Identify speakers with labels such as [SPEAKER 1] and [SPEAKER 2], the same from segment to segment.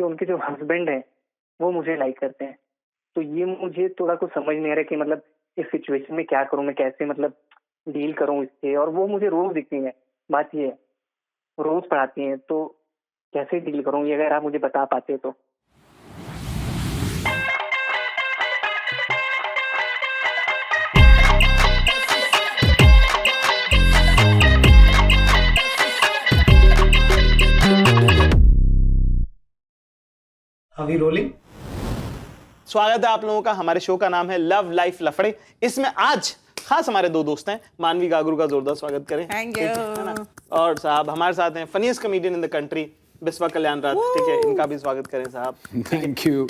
[SPEAKER 1] कि उनके जो हस्बैंड हैं वो मुझे लाइक करते हैं। तो ये मुझे थोड़ा कुछ समझ नहीं आ रहा कि मतलब इस सिचुएशन में क्या करूं, मैं कैसे मतलब डील करूं इससे। और वो मुझे रोज दिखती हैं, बात ये है, रोज पढ़ाती हैं, तो कैसे डील करूं ये अगर आप मुझे बता पाते तो।
[SPEAKER 2] अभी रोलिंग। स्वागत है आप लोगों का, हमारे शो का नाम है लव लाइफ लफड़े। इसमें आज खास हमारे दो दोस्त हैं, मानवी गागरू का जोरदार स्वागत करें।
[SPEAKER 3] Thank you.
[SPEAKER 2] और साहब हमारे साथ हैं funniest comedian in the country Biswa Kalyan Raj, ठीक है, इनका भी स्वागत करें साहब।
[SPEAKER 4] Thank you.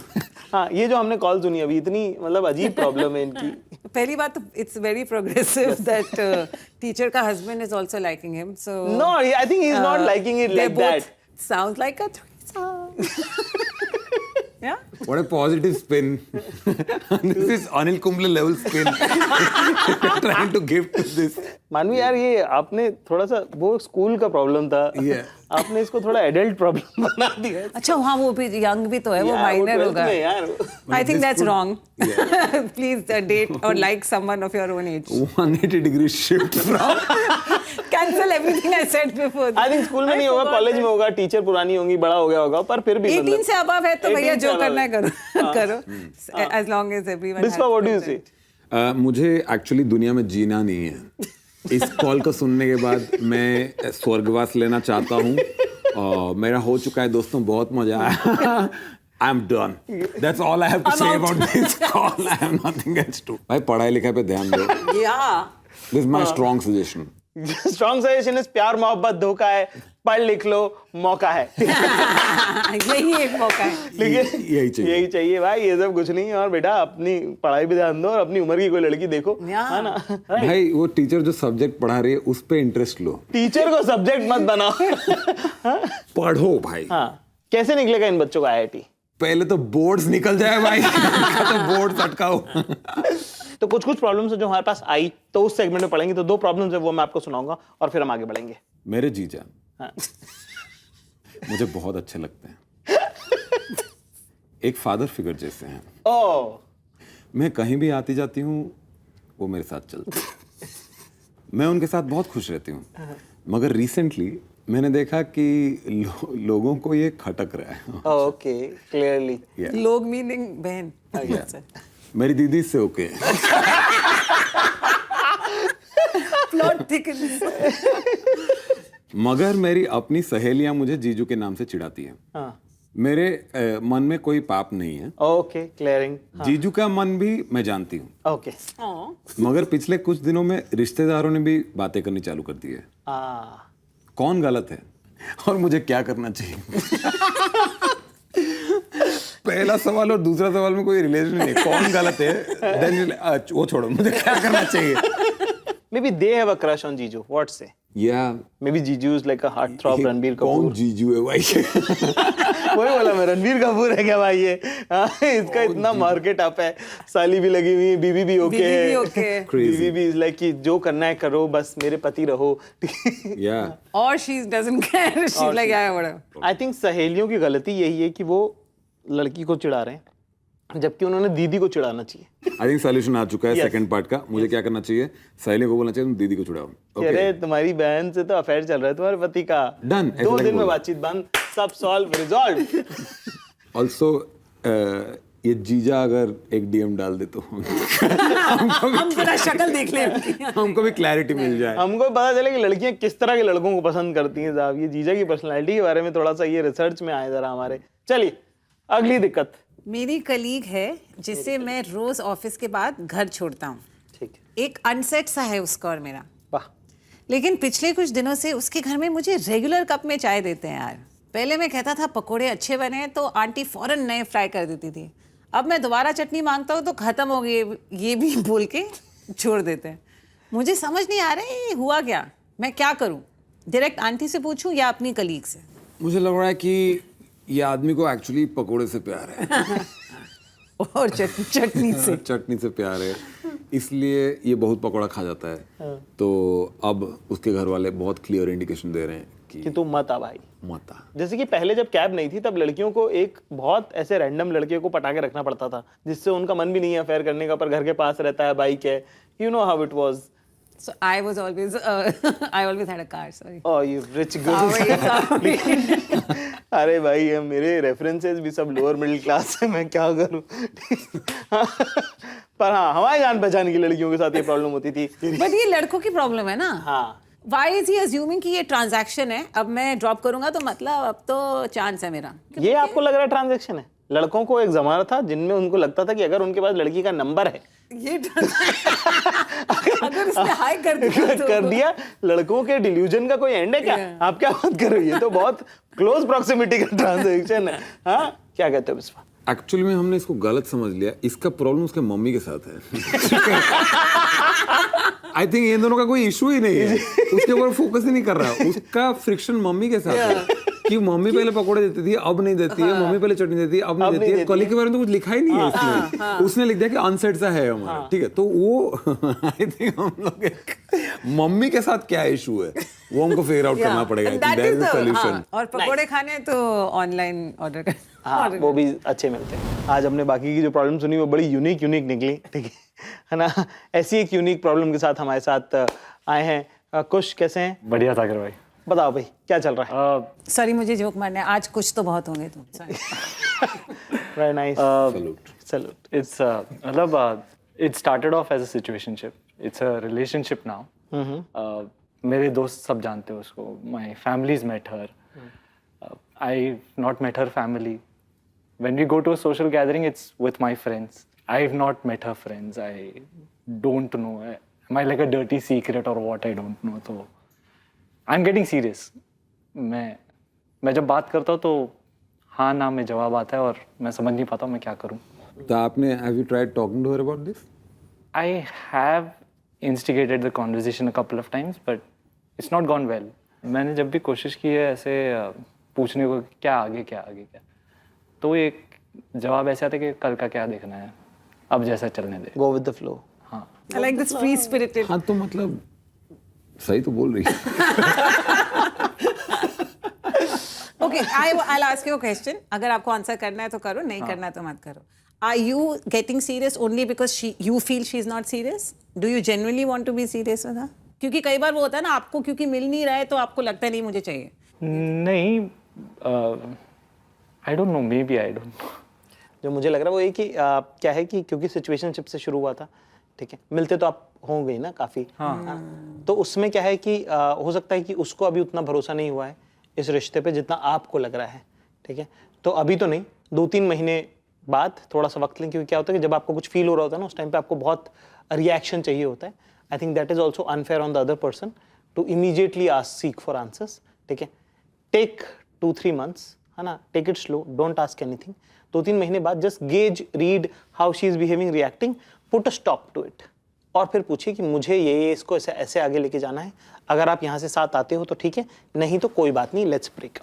[SPEAKER 2] हाँ, ये जो हमने कॉल सुनी अभी, इतनी मतलब अजीब प्रॉब्लम है इनकी।
[SPEAKER 3] पहली बात, it's very progressive that teacher का husband is also liking him, so
[SPEAKER 2] no, I think he is not liking it like that.
[SPEAKER 3] Sounds like a threesome. Yeah.
[SPEAKER 4] What a positive spin. This is Anil Kumble level spin. Trying to give to this.
[SPEAKER 2] मानवी यार, ये आपने थोड़ा सा वो school का problem था, आपने इसको थोड़ा एडल्ट प्रॉब्लम बना दिया।
[SPEAKER 3] अच्छा, हाँ, वो भी यंग भी तो है, वो माइनर होगा
[SPEAKER 2] यार।
[SPEAKER 3] I think that's wrong. Please date or like someone of your own age.
[SPEAKER 4] 180 degree shift from.
[SPEAKER 3] Cancel everything I said before.
[SPEAKER 2] I think school में नहीं होगा, कॉलेज में होगा, टीचर पुरानी होंगी, बड़ा हो गया होगा, पर फिर भी
[SPEAKER 3] 18 से अबव है तो भैया जो करना है करो करो, as long as everyone
[SPEAKER 2] Biswa, what do you से?
[SPEAKER 4] मुझे एक्चुअली दुनिया में जीना नहीं है। इस कॉल को सुनने के बाद मैं स्वर्गवास लेना चाहता हूँ। और मेरा हो चुका है दोस्तों, बहुत मजा आया। I'm done. That's all I have to say about this call. I have nothing else to. भाई पढ़ाई लिखाई पे ध्यान दो।
[SPEAKER 3] Yeah.
[SPEAKER 4] This is my strong suggestion.
[SPEAKER 2] Strong suggestion is प्यार मोहब्बत धोखा है, पढ़ लिख लो, मौका है।
[SPEAKER 3] यही एक मौका है।
[SPEAKER 4] यही
[SPEAKER 2] चाहिए भाई, ये सब कुछ नहीं। और बेटा अपनी पढ़ाई पे ध्यान दो और अपनी उम्र की कोई लड़की देखो, है ना
[SPEAKER 4] भाई। वो टीचर जो सब्जेक्ट पढ़ा रही है उस पे इंटरेस्ट लो,
[SPEAKER 2] टीचर को सब्जेक्ट मत बनाओ।
[SPEAKER 4] पढ़ो भाई।
[SPEAKER 2] हाँ, कैसे निकलेगा इन बच्चों का आईआईटी?
[SPEAKER 4] पहले तो बोर्ड्स निकल जाए भाई। तो बोर्ड अटकाओ।
[SPEAKER 2] तो कुछ प्रॉब्लम्स जो हमारे पास आई तो उस सेगमेंट में पढ़ेंगे। तो दो प्रॉब्लम्स है वो मैं आपको सुनाऊंगा और फिर हम आगे बढ़ेंगे।
[SPEAKER 4] मेरे जीजा मुझे बहुत अच्छे लगते हैं, एक फादर फिगर जैसे हैं।
[SPEAKER 2] ओह,
[SPEAKER 4] मैं कहीं भी आती जाती हूँ वो मेरे साथ चलते हैं, मैं उनके साथ बहुत खुश रहती हूँ। मगर रिसेंटली मैंने देखा कि लोगों को ये खटक रहा है।
[SPEAKER 2] ओके, क्लियरली
[SPEAKER 3] लोग मीनिंग बहन।
[SPEAKER 4] मेरी दीदी से ओके।
[SPEAKER 3] Plot thickens.
[SPEAKER 4] मगर मेरी अपनी सहेलियां मुझे जीजू के नाम से चिढ़ाती हैं।
[SPEAKER 2] हाँ।
[SPEAKER 4] मेरे मन में कोई पाप नहीं है।
[SPEAKER 2] Okay, clearing.
[SPEAKER 4] जीजू का मन भी मैं जानती हूँ।
[SPEAKER 2] ओके।
[SPEAKER 4] मगर पिछले कुछ दिनों में रिश्तेदारों ने भी बातें करनी चालू कर दी है। कौन गलत है और मुझे क्या करना चाहिए? पहला सवाल और दूसरा सवाल में कोई रिलेशन नहीं है। कौन गलत है, देन वो छोड़ो, मुझे क्या करना चाहिए?
[SPEAKER 2] Maybe they have a crush on Jiju. What say?
[SPEAKER 4] Yeah.
[SPEAKER 2] Maybe Jiju is like a heartthrob Ranbir Kapoor.
[SPEAKER 4] कौन जीजू है भाई?
[SPEAKER 2] वही बोला मैं, रणबीर कपूर है क्या भाई ये? इसका इतना मार्केट अप है, साली भी लगी हुई, बीवी भी ओके है। बीवी भी इज लाइक कि जो करना है करो, बस मेरे पति रहो।
[SPEAKER 4] Yeah.
[SPEAKER 3] और she doesn't care. She's like yeah whatever.
[SPEAKER 2] I think सहेलियों की गलती यही है कि वो लड़की को चिढ़ा रहे हैं जबकि उन्होंने दीदी को चिढ़ाना चाहिए।
[SPEAKER 4] आई थिंक सॉल्यूशन आ चुका है सेकंड पार्ट का। मुझे क्या करना चाहिए? सहेली को बोलना चाहिए तुम दीदी को चिढ़ाओ।
[SPEAKER 2] अरे तुम्हारी बहन से तो अफेयर चल रहा है तुम्हारे पति का।
[SPEAKER 4] डन।
[SPEAKER 2] 2 दिन में बातचीत बंद, सब सॉल्व, रिजॉल्व।
[SPEAKER 4] ऑल्सो ये जीजा अगर एक डीएम डाल दे तो
[SPEAKER 3] हम जरा शक्ल देख ले,
[SPEAKER 4] हमको भी क्लैरिटी मिल जाए,
[SPEAKER 2] हमको पता चले कि लड़कियां किस तरह के लड़कों को पसंद करती हैं। साहब ये जीजा की पर्सनालिटी के बारे में थोड़ा सा ये रिसर्च में आए जरा हमारे। चलिए अगली दिक्कत।
[SPEAKER 3] मेरी कलीग है जिसे मैं रोज ऑफिस के बाद घर छोड़ता हूँ।
[SPEAKER 2] ठीक है।
[SPEAKER 3] एक अनसेट सा है उसका और मेरा।
[SPEAKER 2] वाह।
[SPEAKER 3] लेकिन पिछले कुछ दिनों से उसके घर में मुझे रेगुलर कप में चाय देते हैं यार। पहले मैं कहता था पकोड़े अच्छे बने हैं तो आंटी फौरन नए फ्राई कर देती थी। अब मैं दोबारा चटनी मांगता हूँ तो खत्म हो गई, ये भी बोल के छोड़ देते हैं। मुझे समझ नहीं आ रहा है ये हुआ क्या, मैं क्या करूँ? डायरेक्ट आंटी से पूछूं या अपनी कलीग से?
[SPEAKER 4] मुझे लग रहा है कि ये आदमी को एक्चुअली पकोड़े से प्यार है।
[SPEAKER 3] और चटनी से
[SPEAKER 4] चटनी से प्यार है, इसलिए ये बहुत पकोड़ा खा जाता है। तो अब उसके घर वाले बहुत क्लियर इंडिकेशन दे रहे हैं
[SPEAKER 2] कि तू मत आ भाई,
[SPEAKER 4] मत आ।
[SPEAKER 2] जैसे कि पहले जब कैब नहीं थी तब लड़कियों को एक बहुत ऐसे रैंडम लड़के को पटा के रखना पड़ता था जिससे उनका मन भी नहीं है अफेयर करने का, पर घर के पास रहता है, बाइक है, you know how it was.
[SPEAKER 3] So I always had a car. Sorry.
[SPEAKER 2] Oh, you rich girls. अरे भाई ये मेरे रेफरेंसेस भी सब लोअर मिडिल क्लास है, मैं क्या करूं। पर हाँ, हमारे जान पहचान की लड़कियों के साथ ये प्रॉब्लम होती थी।
[SPEAKER 3] But ये लड़कों की प्रॉब्लम है ना।
[SPEAKER 2] हाँ।
[SPEAKER 3] Why is he assuming कि ये ट्रांजैक्शन है, अब मैं ड्रॉप करूंगा तो मतलब अब तो चांस है मेरा।
[SPEAKER 2] ये आपको लग रहा है ट्रांजैक्शन है? लड़कों को एक जमाना था जिनमें उनको लगता था कि अगर उनके पास लड़की का नंबर है,
[SPEAKER 3] ये अगर उसने हाई कर दिया तो
[SPEAKER 2] कर दिया, लड़कों के डिल्यूजन का कोई एंड है क्या? आप क्या बात कर रही है? तो बहुत क्लोज प्रॉक्सिमिटी का ट्रांजैक्शन है। हाँ, क्या कहते हो बिस्वा?
[SPEAKER 4] एक्चुअली में हमने इसको गलत समझ लिया, इसका प्रॉब्लम उसके मम्मी के साथ है। आई थिंक ये दोनों का कोई इशू ही नहीं है, उसके ऊपर फोकस ही नहीं कर रहा, उसका फ्रिक्शन मम्मी के साथ है कि मम्मी पहले पकोड़े देती थी अब नहीं देती है, मम्मी पहले चटनी देती है अब नहीं देती है, कली के बारे में तो कुछ लिखा ही नहीं है इसमें, उसने लिख दिया कि अनसेट सा है हमारा, ठीक है। तो वो आई थिंक हम लोग मम्मी के साथ क्या इशू है वो हमको फिगर आउट करना पड़ेगा, दैट इज द सॉल्यूशन।
[SPEAKER 3] और पकोड़े खाने तो ऑनलाइन ऑर्डर कर।
[SPEAKER 2] हाँ, वो भी अच्छे मिलते हैं। आज हमने बाकी की जो प्रॉब्लम सुनी वो बड़ी यूनिक निकली, ठीक है ना। ऐसी एक यूनिक प्रॉब्लम के साथ हमारे साथ आए हैं कुश। कैसे हैं?
[SPEAKER 5] बढ़िया सागर भाई,
[SPEAKER 2] बताओ भाई क्या चल रहा है?
[SPEAKER 3] सॉरी मुझे जोक मारना है, आज कुछ तो बहुत होंगे तुम।
[SPEAKER 2] Very nice, salute.
[SPEAKER 5] इट्स मतलब it started off as a situationship, it's a relationship now. मेरे दोस्त सब जानते हो उसको, my family's met her, I've not met her family. When we go to a social gathering, it's with my friends. I've not met her friends. I don't know. Am I like a dirty secret or what? I don't know. So I'm getting serious. मैं जब बात करता हूँ तो हाँ ना में जवाब आता है और मैं समझ नहीं पाता मैं क्या करूँ।
[SPEAKER 4] तो आपने have you tried talking to her about this?
[SPEAKER 5] I have instigated the conversation a couple of times, but it's not gone well. मैंने जब भी कोशिश की है ऐसे पूछने को क्या आगे, तो एक जवाब ऐसा आता है कि कल का क्या देखना है, अब जैसा चलने दे,
[SPEAKER 2] गो विद द फ्लो।
[SPEAKER 5] हाँ,
[SPEAKER 3] I like this free spirited.
[SPEAKER 4] हाँ तो मतलब सही तो बोल रही है।
[SPEAKER 3] Okay, I'll ask you a question. अगर आपको आंसर करना है तो करो, नहीं करना है तो मत करो। Are you getting serious only because you feel she's not serious? Do you genuinely want to be serious with her? क्योंकि कई बार वो होता है ना, आपको क्योंकि मिल नहीं रहा है तो आपको लगता है नहीं मुझे चाहिए।
[SPEAKER 5] नहीं, I don't know, maybe I don't know.
[SPEAKER 2] जो मुझे लग रहा है वो ये कि क्या है कि क्योंकि सिचुएशनशिप से शुरू हुआ था, ठीक है, मिलते तो आप होंगे ही ना काफी। हाँ। तो उसमें क्या है कि हो सकता है कि उसको अभी उतना भरोसा नहीं हुआ है इस रिश्ते पे जितना आपको लग रहा है, ठीक है। तो अभी तो नहीं, 2-3 महीने बाद थोड़ा सा वक्त लें, क्योंकि क्या होता है कि जब आपको कुछ फील हो रहा होता है ना उस टाइम पे आपको बहुत रिएक्शन चाहिए होता है। I think that is also unfair on the other person to immediately seek for answers, ठीक है। टेक 2-3 months, है ना, take it slow, don't ask anything. 2-3 महीने बाद just gauge, read how she is behaving, reacting, put a stop to it, और फिर पूछिए कि मुझे ये इसको ऐसे आगे लेके जाना है। अगर आप यहाँ से साथ आते हो तो ठीक है, नहीं तो कोई बात नहीं, लेट्स ब्रेक।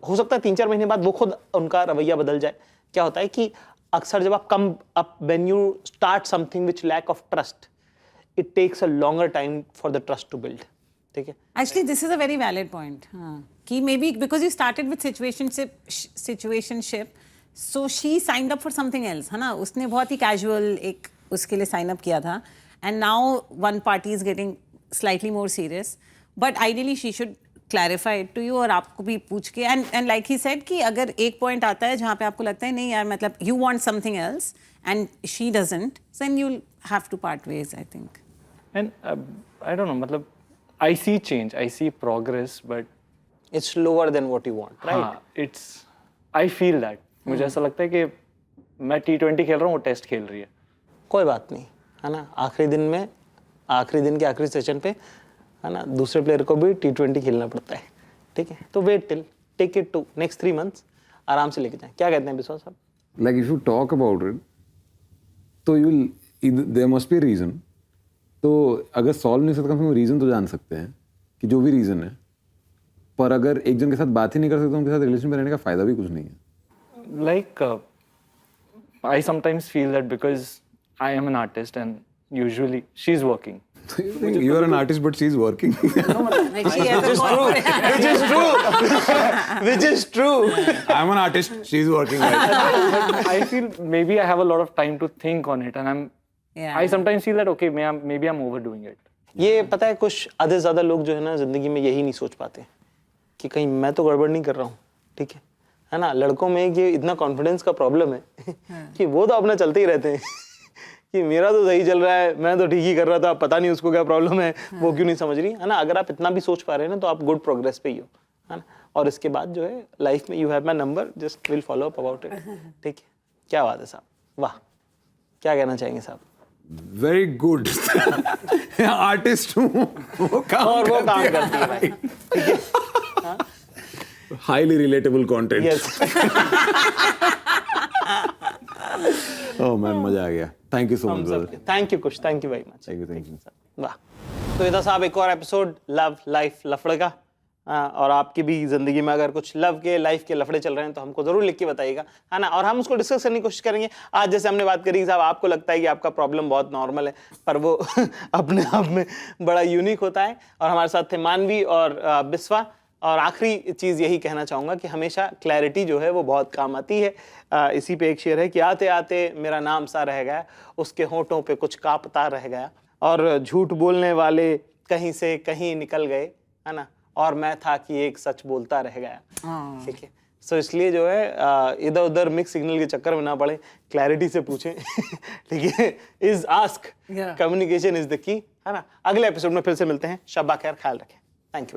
[SPEAKER 2] हो सकता है 3-4 महीने बाद वो खुद उनका रवैया बदल जाए। क्या होता है कि अक्सर जब आप come up when you start something which lack of trust, it takes a longer time for the trust to build, ठीक है।
[SPEAKER 3] Actually, this is a very valid point. हाँ, कि maybe because you started with situationship, so she signed up for something else, है ना, उसने बहुत ही casual एक उसके लिए sign up किया था, and now one party is getting slightly more serious, but ideally she should clarify it to you और आपको भी पूछ के, and like he said कि अगर एक point आता है जहाँ पे आपको लगता है नहीं यार मतलब you want something else and she doesn't, then you'll have to part ways, I think.
[SPEAKER 5] And I don't know, मतलब I see change, I see progress, but
[SPEAKER 2] It's lower than what you want, right?
[SPEAKER 5] हाँ, I feel that. मुझे ऐसा लगता है कि मैं T20 खेल रहा हूँ, वो टेस्ट खेल रही है।
[SPEAKER 2] कोई बात नहीं, है ना, आखिरी दिन के आखिरी सेशन पे, है ना, दूसरे प्लेयर को भी T20 खेलना पड़ता है, ठीक है। तो wait till, take it to next 3 months, आराम से लेके जाएं। क्या कहते हैं विश्वास साहब?
[SPEAKER 4] Like if you talk about it, तो there must be a reason. तो अगर सॉल्व नहीं सकता कम रीज़न तो जान सकते हैं कि जो भी रीज़न है, पर अगर एक जन के साथ बात ही नहीं कर सकते उनके साथ रिलेशन में रहने का फ़ायदा भी कुछ नहीं है।
[SPEAKER 5] Like I sometimes feel that because I am an artist and usually she's working,
[SPEAKER 4] You are an artist, but she's working.
[SPEAKER 3] Like she has a corporate-
[SPEAKER 2] Which is true. Which is true.
[SPEAKER 4] I'm an artist. She's working. Right?
[SPEAKER 5] I feel maybe I have a lot of time to think on it, and
[SPEAKER 3] Yeah.
[SPEAKER 5] I sometimes feel that okay, maybe I'm overdoing it.
[SPEAKER 2] ये पता है कुछ आधे ज्यादा लोग जो है ना जिंदगी में यही नहीं सोच पाते कि कहीं मैं तो गड़बड़ नहीं कर रहा हूँ, ठीक है ना। लड़कों में ये इतना कॉन्फिडेंस का प्रॉब्लम है कि वो तो अपना चलते ही रहते हैं कि मेरा तो सही चल रहा है, मैं तो ठीक ही कर रहा था, पता नहीं उसको क्या प्रॉब्लम है, वो क्यों नहीं समझ रही, है ना। अगर आप इतना भी सोच पा रहे हैं ना तो आप गुड प्रोग्रेस पे ही हो, है ना। और इसके बाद जो है लाइफ में you have my number, just will follow up about it, ठीक है। क्या बात है साहब, वाह, क्या कहना चाहेंगे साहब।
[SPEAKER 4] Very good. आर्टिस्ट हूँ, वो काम
[SPEAKER 2] करती है भाई।
[SPEAKER 4] highly relatable content.
[SPEAKER 2] Yes.
[SPEAKER 4] Oh man, मजा आ गया. Thank you so much, brother.
[SPEAKER 2] Thank you कुछ, thank you very much.
[SPEAKER 4] Thank you.
[SPEAKER 2] वाह, तो ये था साहब एक और एपिसोड लव लाइफ लफड़े का। और आपकी भी जिंदगी में अगर कुछ लव के लाइफ के लफड़े चल रहे हैं तो हमको जरूर लिख के बताइएगा, है ना। और हम उसको डिस्कस करने की कोशिश करेंगे। आज जैसे हमने बात करी साहब, आपको लगता है कि आपका प्रॉब्लम बहुत नॉर्मल है, पर वो अपने आप में बड़ा यूनिक होता है। और हमारे साथ थे मानवी और बिस्वा। और आखिरी चीज़ यही कहना चाहूँगा कि हमेशा क्लैरिटी जो है वो बहुत काम आती है। इसी पे एक शेर है कि आते आते मेरा नाम सा रह गया, उसके होठों पे कुछ कांपता रह गया, और झूठ बोलने वाले कहीं से कहीं निकल गए, है ना, और मैं था कि एक सच बोलता रह गया, ठीक है। सो इसलिए जो है इधर उधर मिक्स सिग्नल के चक्कर में ना पड़े, क्लैरिटी से पूछें, ठीक है। Is ask, communication is the key, है ना। अगले एपिसोड में फिर से मिलते हैं। शब्बा खैर, ख्याल रखें। Thank you.